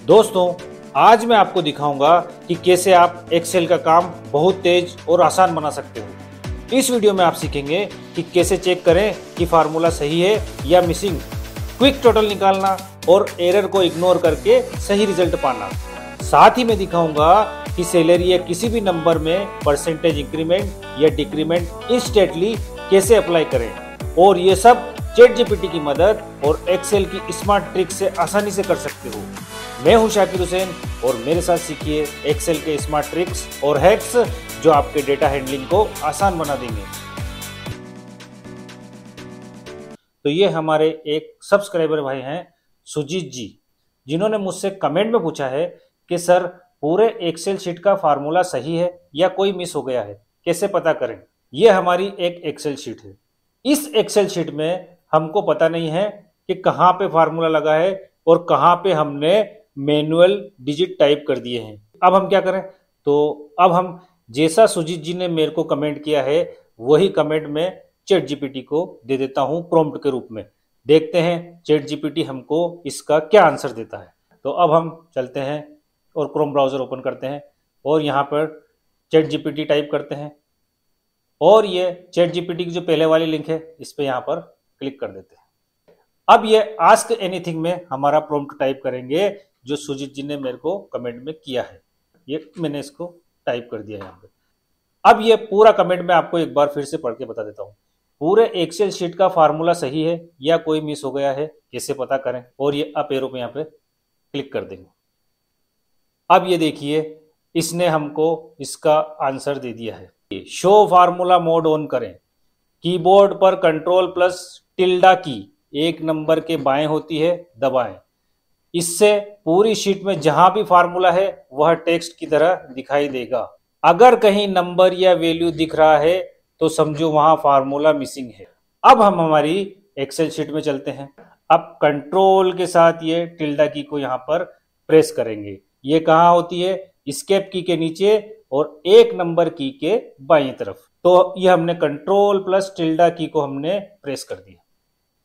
दोस्तों, आज मैं आपको दिखाऊंगा कि कैसे आप एक्सेल का काम बहुत तेज और आसान बना सकते हो। इस वीडियो में आप सीखेंगे कि कैसे चेक करें कि फार्मूला सही है या मिसिंग, क्विक टोटल निकालना और एरर को इग्नोर करके सही रिजल्ट पाना। साथ ही मैं दिखाऊंगा कि सैलरी या किसी भी नंबर में परसेंटेज इंक्रीमेंट या डिक्रीमेंट इंस्टेंटली कैसे अप्लाई करें, और ये सब चैट जीपीटी की मदद और एक्सेल की स्मार्ट ट्रिक से आसानी से कर सकते हो। मैं हूं शाकिर हुसैन और मेरे साथ सीखिए एक्सेल के स्मार्ट ट्रिक्स और हैक्स जो आपके डेटा हैंडलिंग को आसान बना देंगे। तो ये हमारे एक सब्सक्राइबर भाई हैं सुजीत जी, जिन्होंने मुझसे कमेंट में पूछा है कि सर, पूरे एक्सेल शीट का फार्मूला सही है या कोई मिस हो गया है, कैसे पता करें। ये हमारी एक एक्सेल शीट है। इस एक्सेल शीट में हमको पता नहीं है कि कहाँ पे फार्मूला लगा है और कहाँ पे हमने मैनुअल डिजिट टाइप कर दिए हैं। अब हम क्या करें? तो अब हम जैसा सुजीत जी ने मेरे को कमेंट किया है वही कमेंट में चैट जीपीटी को दे देता हूं प्रॉम्प्ट के रूप में। देखते हैं चैट जीपीटी हमको इसका क्या आंसर देता है। तो अब हम चलते हैं और क्रोम ब्राउजर ओपन करते हैं और यहाँ पर चैट जीपीटी टाइप करते हैं, और ये चैट जीपीटी की जो पहले वाली लिंक है इस पर यहाँ पर क्लिक कर देते हैं। अब ये आस्क एनीथिंग में हमारा प्रॉम्प्ट टाइप करेंगे जो सुजीत जी ने मेरे को कमेंट में किया है। ये मैंने इसको टाइप कर दिया यहाँ पे। अब ये पूरा कमेंट मैं आपको एक बार फिर से पढ़ के बता देता हूँ। पूरे एक्सेल शीट का फार्मूला सही है या कोई मिस हो गया है, कैसे पता करें, और ये अप एरो पे यहाँ पे क्लिक कर देंगे। अब ये देखिए इसने हमको इसका आंसर दे दिया है। शो फार्मूला मोड ऑन करें, कीबोर्ड पर कंट्रोल प्लस टिल्डा की एक नंबर के बाएं होती है, दबाएं। इससे पूरी शीट में जहां भी फार्मूला है वह टेक्स्ट की तरह दिखाई देगा। अगर कहीं नंबर या वैल्यू दिख रहा है तो समझो वहां फार्मूला मिसिंग है। अब हम हमारी एक्सेल शीट में चलते हैं। अब कंट्रोल के साथ ये टिल्डा की को यहाँ पर प्रेस करेंगे। ये कहाँ होती है? एस्केप की के नीचे और एक नंबर की के बाईं तरफ। तो ये हमने कंट्रोल प्लस टिल्डा की को हमने प्रेस कर दिया।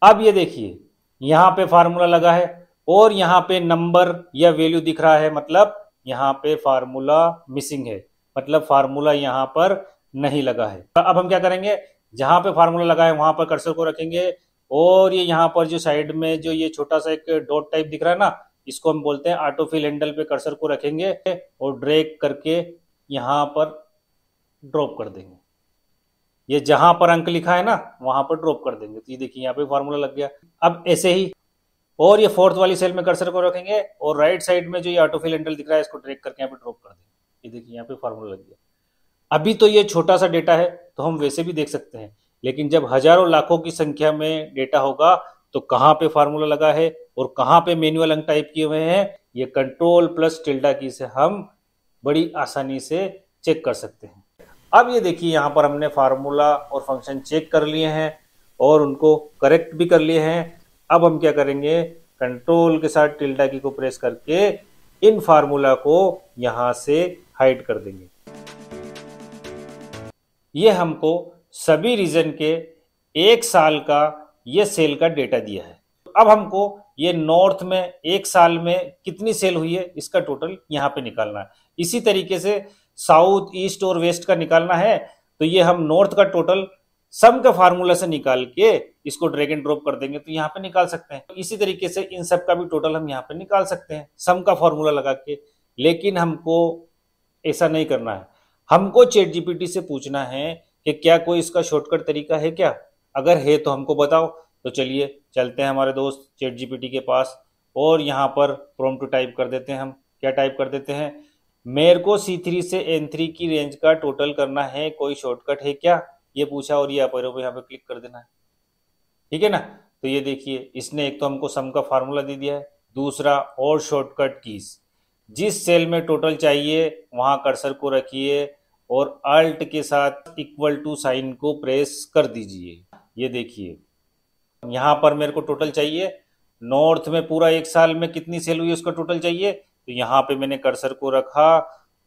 अब ये देखिए यहाँ पे फार्मूला लगा है और यहाँ पे नंबर या वैल्यू दिख रहा है, मतलब यहाँ पे फार्मूला मिसिंग है, मतलब फार्मूला यहाँ पर नहीं लगा है। अब हम क्या करेंगे? जहाँ पे फार्मूला लगा है वहां पर कर्सर को रखेंगे और ये यहाँ पर जो साइड में जो ये छोटा सा एक डॉट टाइप दिख रहा है ना, इसको हम बोलते हैं ऑटो फिल हैंडल पे कर्सर को रखेंगे और ड्रैग करके यहाँ पर ड्रॉप कर देंगे। ये जहां पर अंक लिखा है ना वहां पर ड्रॉप कर देंगे। तो ये देखिए यहाँ पे फार्मूला लग गया। अब ऐसे ही और ये फोर्थ वाली सेल में कर्सर को रखेंगे और राइट साइड में जो ये ऑटो फिल हैंडल दिख रहा है इसको ड्रैग करके यहाँ पे ड्रॉप कर देंगे। ये देखिए यहाँ पे फार्मूला लग गया। अभी तो ये छोटा सा डेटा है तो हम वैसे भी देख सकते हैं, लेकिन जब हजारों लाखों की संख्या में डेटा होगा तो कहाँ पे फार्मूला लगा है और कहाँ पे मैनुअल अंक टाइप किए हुए हैं, ये कंट्रोल प्लस टिल्डा की से हम बड़ी आसानी से चेक कर सकते हैं। अब ये देखिए यहाँ पर हमने फार्मूला और फंक्शन चेक कर लिए हैं और उनको करेक्ट भी कर लिए हैं। अब हम क्या करेंगे? कंट्रोल के साथ टिल्डा की को प्रेस करके इन फार्मूला को यहाँ से हाइड कर देंगे। ये हमको सभी रीजन के एक साल का ये सेल का डेटा दिया है। अब हमको ये नॉर्थ में एक साल में कितनी सेल हुई है इसका टोटल यहाँ पे निकालना है। इसी तरीके से साउथ, ईस्ट और वेस्ट का निकालना है। तो ये हम नॉर्थ का टोटल सम का फार्मूला से निकाल के इसको ड्रैग एंड ड्रॉप कर देंगे तो यहाँ पे निकाल सकते हैं। इसी तरीके से इन सब का भी टोटल हम यहाँ पे निकाल सकते हैं सम का फार्मूला लगा के। लेकिन हमको ऐसा नहीं करना है। हमको चैट जीपीटी से पूछना है कि क्या कोई इसका शॉर्टकट तरीका है क्या? अगर है तो हमको बताओ। तो चलिए चलते हैं हमारे दोस्त चैट जीपीटी के पास और यहाँ पर प्रॉम्प्ट टाइप कर देते हैं। हम क्या टाइप कर देते हैं? मेरे को C3 से N3 की रेंज का टोटल करना है, कोई शॉर्टकट है क्या? ये पूछा और ये अप एरो पे यहाँ पे क्लिक कर देना है। ठीक है ना? तो ये देखिए इसने एक तो हमको सम का फार्मूला दे दिया है, दूसरा और शॉर्टकट कीज। जिस सेल में टोटल चाहिए वहां कर्सर को रखिए और अल्ट के साथ इक्वल टू साइन को प्रेस कर दीजिए। ये देखिए यहाँ पर मेरे को टोटल चाहिए, नॉर्थ में पूरा एक साल में कितनी सेल हुई उसका टोटल चाहिए। तो यहाँ पे मैंने कर्सर को रखा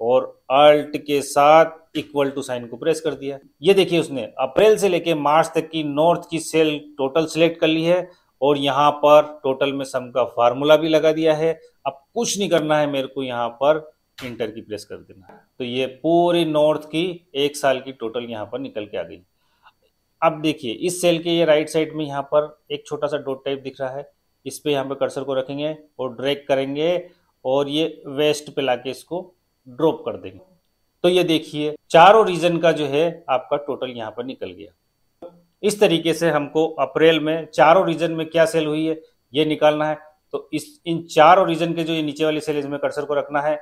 और अल्ट के साथ इक्वल टू साइन को प्रेस कर दिया। ये देखिए उसने अप्रैल से लेके मार्च तक की नॉर्थ की सेल टोटल सिलेक्ट कर ली है और यहाँ पर टोटल में सम का फार्मूला भी लगा दिया है। अब कुछ नहीं करना है, मेरे को यहाँ पर इंटर की प्रेस कर देना है। तो ये पूरी नॉर्थ की 1 साल की टोटल यहाँ पर निकल के आ गई। अब देखिए इस सेल के ये राइट साइड में यहाँ पर एक छोटा सा डॉट टाइप दिख रहा है, इस पे यहाँ पे कर्सर को रखेंगे और ड्रैग करेंगे और ये वेस्ट पे लाके इसको ड्रॉप कर देंगे। तो ये देखिए चारों रीजन का जो है आपका टोटल यहाँ पर निकल गया। इस तरीके से हमको अप्रैल में चारों रीजन में क्या सेल हुई है ये निकालना है। तो इन चारों रीजन के जो ये नीचे वाली सेल इसमें कर्सर को रखना है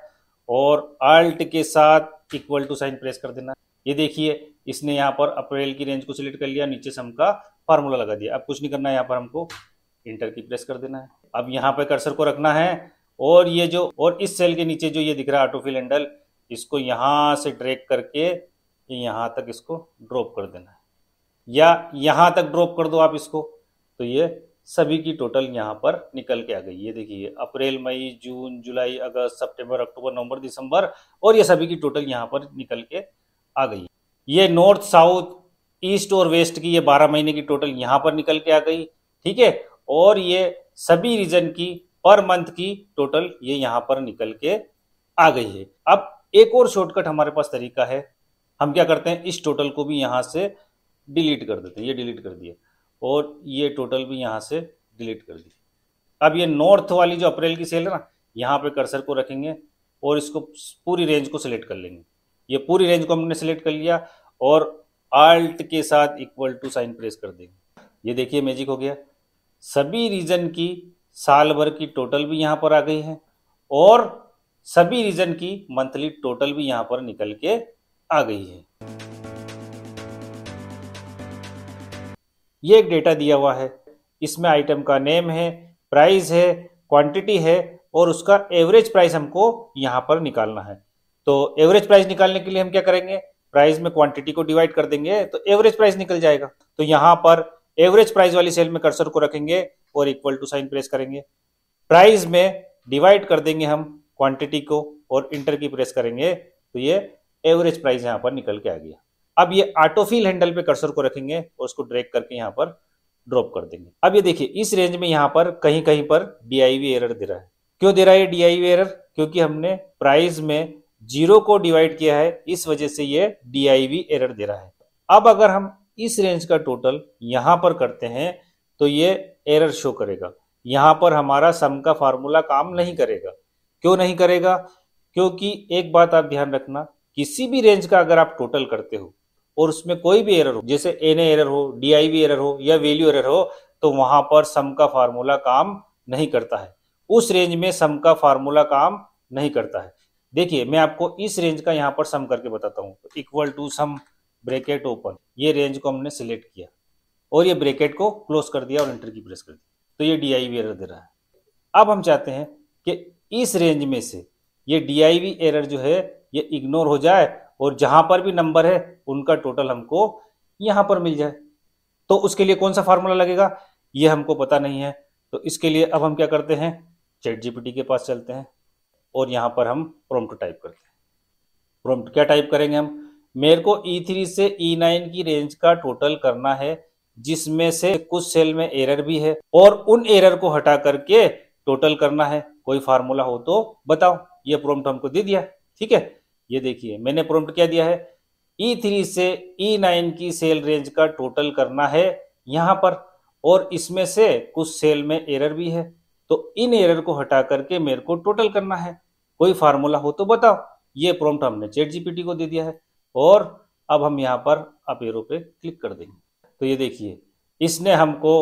और आल्ट के साथ इक्वल टू साइन प्रेस कर देना है। ये देखिए इसने यहाँ पर अप्रैल की रेंज को सिलेक्ट कर लिया, नीचे सम का फार्मूला लगा दिया। अब कुछ नहीं करना है, यहाँ पर हमको इंटर की प्रेस कर देना है। अब यहाँ पे कर्सर को रखना है और ये जो और इस सेल के नीचे जो ये दिख रहा है ऑटोफिल हैंडल, इसको यहाँ से ड्रैग करके यहाँ तक इसको ड्रॉप कर देना है, या यहाँ तक ड्रॉप कर दो आप इसको। तो ये सभी की टोटल यहाँ पर निकल के आ गई। ये देखिए अप्रैल, मई, जून, जुलाई, अगस्त, सितंबर, अक्टूबर, नवंबर, दिसंबर, और ये सभी की टोटल यहाँ पर निकल के आ गई। ये नॉर्थ, साउथ, ईस्ट और वेस्ट की ये 12 महीने की टोटल यहाँ पर निकल के आ गई। ठीक है, और ये सभी रीजन की पर मंथ की टोटल ये यहाँ पर निकल के आ गई है। अब एक और शॉर्टकट हमारे पास तरीका है, हम क्या करते हैं इस टोटल को भी यहाँ से डिलीट कर देते हैं। ये डिलीट कर दिया और ये टोटल भी यहाँ से डिलीट कर दी। अब ये नॉर्थ वाली जो अप्रैल की सेल है ना, यहाँ पे कर्सर को रखेंगे और इसको पूरी रेंज को सिलेक्ट कर लेंगे। ये पूरी रेंज को हमने सिलेक्ट कर लिया और आल्ट के साथ इक्वल टू साइन प्रेस कर देंगे। ये देखिए मैजिक हो गया, सभी रीजन की साल भर की टोटल भी यहाँ पर आ गई है और सभी रीजन की मंथली टोटल भी यहाँ पर निकल के आ गई है। ये एक डेटा दिया हुआ है, इसमें आइटम का नेम है, प्राइस है, क्वांटिटी है और उसका एवरेज प्राइस हमको यहाँ पर निकालना है। तो एवरेज प्राइस निकालने के लिए हम क्या करेंगे, प्राइस में क्वांटिटी को डिवाइड कर देंगे तो एवरेज प्राइस निकल जाएगा। तो यहाँ पर एवरेज प्राइस वाली सेल में कर्सर को रखेंगे और इक्वल टू साइन प्रेस करेंगे। प्राइस में डिवाइड कर देंगे हम क्वांटिटी को और इंटर की प्रेस करेंगे तो ये एवरेज प्राइस यहाँ पर निकल के आ गया। अब ये ऑटोफिल हैंडल पे कर्सर को रखेंगे और उसको ड्रैग करके यहाँ पर ड्रॉप कर देंगे। अब ये देखिए इस रेंज में यहाँ पर कहीं कहीं पर डीआईवी एरर दे रहा है। क्यों दे रहा है डीआईवी एरर, क्योंकि हमने प्राइस में 0 को डिवाइड किया है, इस वजह से ये डीआईवी एरर दे रहा है। अब अगर हम इस रेंज का टोटल यहाँ पर करते हैं तो ये एरर शो करेगा, यहाँ पर हमारा सम का फार्मूला काम नहीं करेगा। क्यों नहीं करेगा, क्योंकि एक बात आप ध्यान रखना, किसी भी रेंज का अगर आप टोटल करते हो और उसमें कोई भी एरर हो, जैसे एनए एरर हो, डीआईवी एरर हो या वैल्यू एरर हो, तो वहां पर सम का फार्मूला काम नहीं करता है। उस रेंज में सम का फार्मूला काम नहीं करता है। देखिए मैं आपको इस रेंज का यहाँ पर सम करके बताता हूँ। Equal to sum bracket open, ये रेंज को हमने सिलेक्ट किया और ये ब्रैकेट को क्लोज कर दिया और एंटर की प्रेस कर दी, तो ये डीआईवी एरर दे रहा है। अब हम चाहते हैं कि इस रेंज में से ये डीआईवी एरर जो है ये इग्नोर हो जाए और जहां पर भी नंबर है उनका टोटल हमको यहां पर मिल जाए। तो उसके लिए कौन सा फार्मूला लगेगा ये हमको पता नहीं है। तो इसके लिए अब हम क्या करते हैं, चैट जीपीटी के पास चलते हैं और यहां पर हम प्रॉम्प्ट टाइप करते हैं। प्रॉम्प्ट क्या टाइप करेंगे हम, मेरे को E3 से E9 की रेंज का टोटल करना है जिसमें से कुछ सेल में एरर भी है और उन एरर को हटा करके टोटल करना है। कोई फार्मूला हो तो बताओ। ये प्रॉम्प्ट हमको दे दिया, ठीक है। ये देखिए मैंने प्रॉम्प्ट क्या दिया है, E3 से E9 की सेल रेंज का टोटल करना है यहां पर, और इसमें से कुछ सेल में एरर भी है, तो इन एरर को हटा करके मेरे को टोटल करना है। कोई फार्मूला हो तो बताओ। ये प्रॉम्प्ट हमने चैट जीपीटी को दे दिया है और अब हम यहाँ पर अप एरो पे क्लिक कर देंगे। तो ये देखिए इसने हमको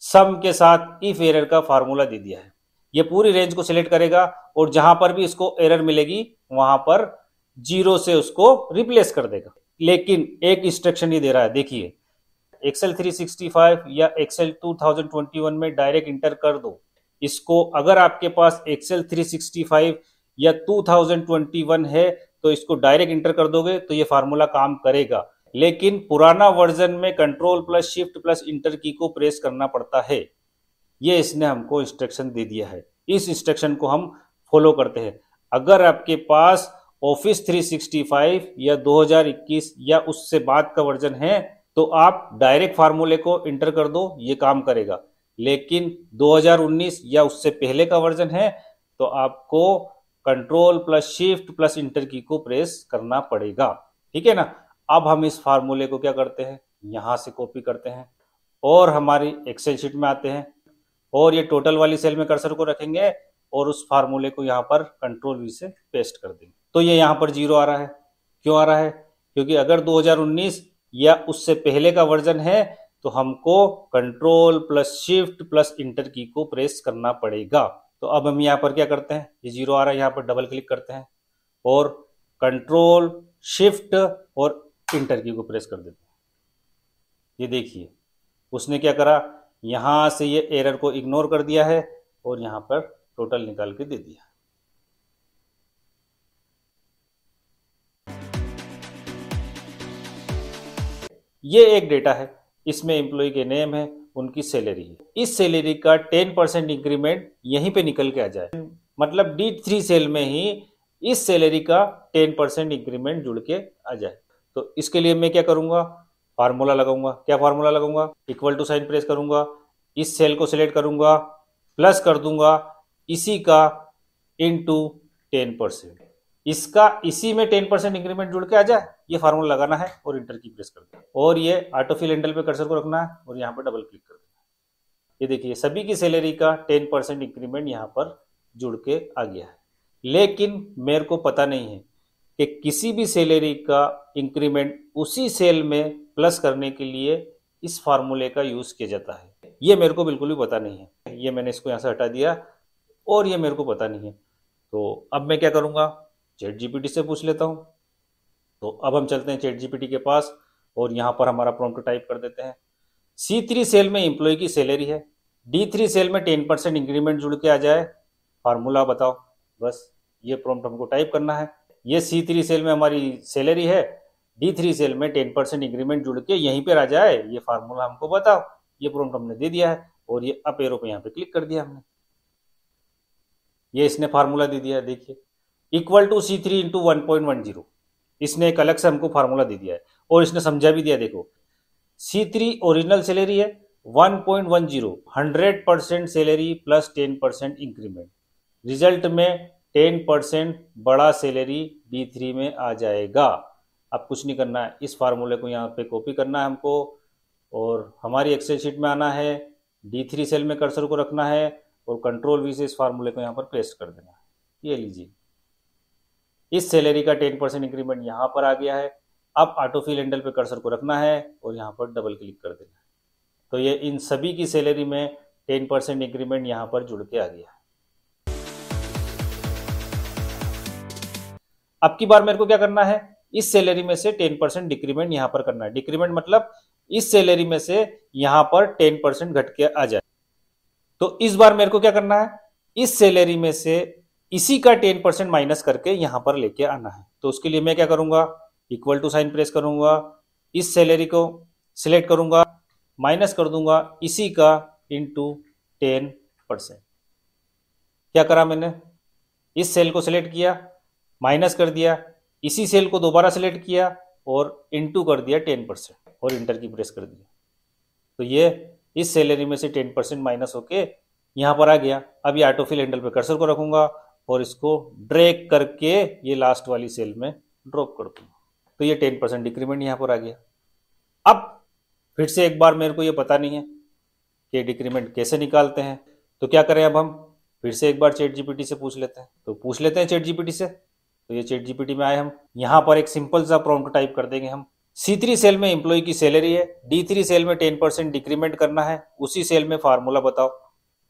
सम के साथ इफ एरर का फार्मूला दे दिया है। ये पूरी रेंज को सिलेक्ट करेगा और जहां पर भी इसको एरर मिलेगी वहां पर 0 से उसको रिप्लेस कर देगा। लेकिन एक इंस्ट्रक्शन ये दे रहा है, देखिए एक्सेल 365 या एक्सेल 2021 में डायरेक्ट इंटर कर दो इसको। अगर आपके पास एक्सेल 365 या 2021 है तो इसको डायरेक्ट इंटर कर दोगे तो ये फार्मूला काम करेगा, लेकिन पुराना वर्जन में control plus shift plus inter की को प्रेस करना पड़ता है। ये इसने हमको इंस्ट्रक्शन दे दिया है, इस इंस्ट्रक्शन को हम फॉलो करते हैं। अगर आपके पास ऑफिस 365 या 2021 या उससे बाद का वर्जन है तो आप डायरेक्ट फार्मूले को इंटर कर दो, ये काम करेगा। लेकिन 2019 या उससे पहले का वर्जन है तो आपको control plus shift plus inter की को प्रेस करना पड़ेगा। ठीक है ना। अब हम इस फार्मूले को क्या करते हैं, यहां से कॉपी करते हैं और हमारी एक्सेल शीट में आते हैं और ये टोटल वाली सेल में कर्सर को रखेंगे और उस फार्मूले को यहाँ पर कंट्रोल वी से पेस्ट कर देंगे। तो ये यहाँ पर 0 आ रहा है। क्यों आ रहा है? क्योंकि अगर 2019 या उससे पहले का वर्जन है तो हमको control plus shift plus inter की को प्रेस करना पड़ेगा। तो अब हम यहाँ पर क्या करते हैं, ये 0 आ रहा है, यहाँ पर डबल क्लिक करते हैं और कंट्रोल शिफ्ट और इंटर की को प्रेस कर देते हैं। ये देखिए उसने क्या करा, यहां से ये एरर को इग्नोर कर दिया है और यहां पर टोटल निकाल के दे दिया। ये एक डेटा है, इसमें एम्प्लॉय के नेम है, उनकी सैलरी है। इस सैलरी का 10% इंक्रीमेंट यहीं पे निकल के आ जाए, मतलब D3 सेल में ही इस सैलरी का 10% इंक्रीमेंट जुड़ के आ जाए। तो इसके लिए मैं क्या करूंगा, फार्मूला लगाऊंगा। क्या फार्मूला लगाऊंगा, इक्वल टू साइन प्रेस करूंगा, इस सेल को सिलेक्ट करूंगा, प्लस कर दूंगा इसी का इनटू 10%, इसका इसी में 10% इंक्रीमेंट जुड़ के आ जाए, ये फार्मूला लगाना है और इंटर की प्रेस कर देना और ये ऑटोफिल हैंडल पे कर्सर को रखना है और यहाँ पर डबल क्लिक कर देना। ये देखिए सभी की सैलरी का 10% इंक्रीमेंट यहाँ पर जुड़ के आ गया है। लेकिन मेरे को पता नहीं है कि किसी भी सैलरी का इंक्रीमेंट उसी सेल में प्लस करने के लिए इस फार्मूले का यूज किया जाता है, ये मेरे को बिल्कुल भी पता नहीं है। ये मैंने इसको यहाँ से हटा दिया और ये मेरे को पता नहीं है। तो अब मैं क्या करूँगा, चैट जीपीटी से पूछ लेता हूँ। तो अब हम चलते हैं चैट जीपीटी के पास और यहाँ पर हमारा प्रॉम्प्ट टाइप कर देते हैं। C3 सेल में एम्प्लॉय की सैलरी है, D3 सेल में 10% इंक्रीमेंट जुड़ के आ जाए, फार्मूला बताओ। बस ये प्रॉम्प्ट हमको टाइप करना है। ये C3 सेल में हमारी सैलरी है, D3 सेल में 10% इंक्रीमेंट जुड़ के यहीं पर आ जाए, ये फार्मूला हमको बताओ। ये प्रॉम्प्ट हमने दे दिया है और ये अप एरो पे यहाँ पे क्लिक कर दिया हमने, ये इसने फार्मूला दे दिया है। देखिए इक्वल टू C3 इंटू 1.10, इसने एक अलग से हमको फार्मूला दे दिया है और इसने समझा भी दिया। देखो C3 ओरिजिनल सैलरी है 1.10, 100% सैलरी प्लस 10% इंक्रीमेंट, रिजल्ट में 10% बड़ा सैलरी D3 में आ जाएगा। अब कुछ नहीं करना है, इस फार्मूले को यहाँ पे कॉपी करना है हमको और हमारी एक्सेल शीट में आना है, D3 सेल में कर्सर को रखना है और कंट्रोल वी से इस फार्मूले को यहाँ पर पेस्ट कर देना है। ये लीजिए इस सैलरी का 10% इंक्रीमेंट यहाँ पर आ गया है। अब ऑटोफिल हैंडल पे कर्सर को रखना है और यहाँ पर डबल क्लिक कर देना है। तो ये इन सभी की सैलरी में 10% इंक्रीमेंट यहाँ पर जुड़ के आ गया है। अब की बार मेरे को क्या करना है, इस सैलरी में से 10% डिक्रीमेंट यहाँ पर करना है। डिक्रीमेंट मतलब इस सैलरी में से यहाँ पर 10% घट के आ जाए। तो इस बार मेरे को क्या करना है, इस सैलरी में से इसी का 10% माइनस करके यहां पर लेके आना है। तो उसके लिए मैं क्या करूंगा, इक्वल टू साइन प्रेस करूंगा, इस सैलरी को सिलेक्ट करूंगा, माइनस कर दूंगा इसी का इंटू 10%। क्या करा मैंने, इस सेल को सिलेक्ट किया, माइनस कर दिया, इसी सेल को दोबारा सिलेक्ट किया और इंटू कर दिया 10% और इंटर की प्रेस कर दिया। तो ये इस सैलरी में से 10% माइनस होके यहाँ पर आ गया। अब ये ऑटोफिल हैंडल पे कर्सर को रखूंगा और इसको ड्रैग करके ये लास्ट वाली सेल में ड्रॉप कर दूंगा। तो ये 10% डिक्रीमेंट यहाँ पर आ गया। अब फिर से एक बार मेरे को ये पता नहीं है कि डिक्रीमेंट कैसे निकालते हैं, तो क्या करें, अब हम फिर से एक बार चैट जीपीटी से पूछ लेते हैं। तो पूछ लेते हैं चैट जीपीटी से। तो ये चैट जीपीटी में आए हम, यहाँ पर एक सिंपल सा प्रॉम्प्ट टाइप कर देंगे हम। C3 सेल में एम्प्लॉय की सैलरी है, D3 सेल में 10% डिक्रीमेंट करना है, उसी सेल में फार्मूला बताओ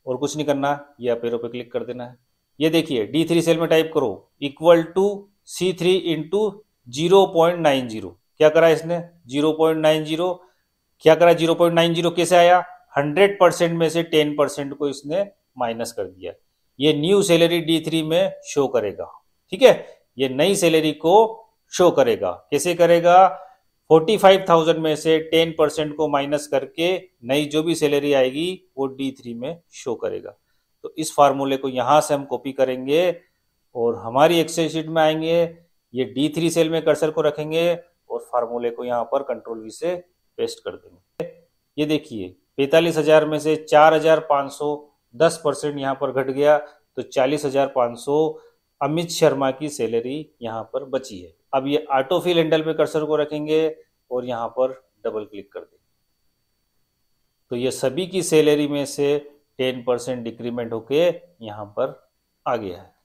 और कुछ नहीं करना है, ये अप एरो पे क्लिक कर देना है। ये देखिए D3 सेल में टाइप करो इक्वल टू C3 इंटू 0.90। क्या करा इसने, 0.90। क्या करा, 0.90 कैसे आया, 100% में से 10% को इसने माइनस कर दिया। ये न्यू सैलरी D3 में शो करेगा। ठीक है, ये नई सैलरी को शो करेगा। कैसे करेगा, 45,000 में से 10% को माइनस करके नई जो भी सैलरी आएगी वो D3 में शो करेगा। तो इस फार्मूले को यहां से हम कॉपी करेंगे और हमारी एक्सेल शीट में आएंगे, ये D3 सेल में कर्सर को रखेंगे और फार्मूले को यहाँ पर कंट्रोल वी से पेस्ट कर देंगे। ये देखिए 45,000 में से 4,510% यहाँ पर घट गया, तो 40,500 अमित शर्मा की सैलरी यहाँ पर बची है। अब ये ऑटो फिल हैंडल पे कर्सर को रखेंगे और यहाँ पर डबल क्लिक कर देंगे, तो ये सभी की सैलरी में से 10% डिक्रीमेंट होके यहाँ पर आ गया है।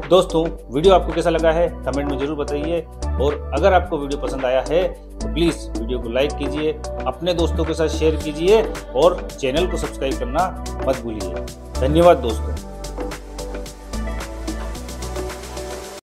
दोस्तों, वीडियो आपको कैसा लगा है कमेंट में जरूर बताइए, और अगर आपको वीडियो पसंद आया है तो प्लीज वीडियो को लाइक कीजिए, अपने दोस्तों के साथ शेयर कीजिए और चैनल को सब्सक्राइब करना मत भूलिए। धन्यवाद दोस्तों।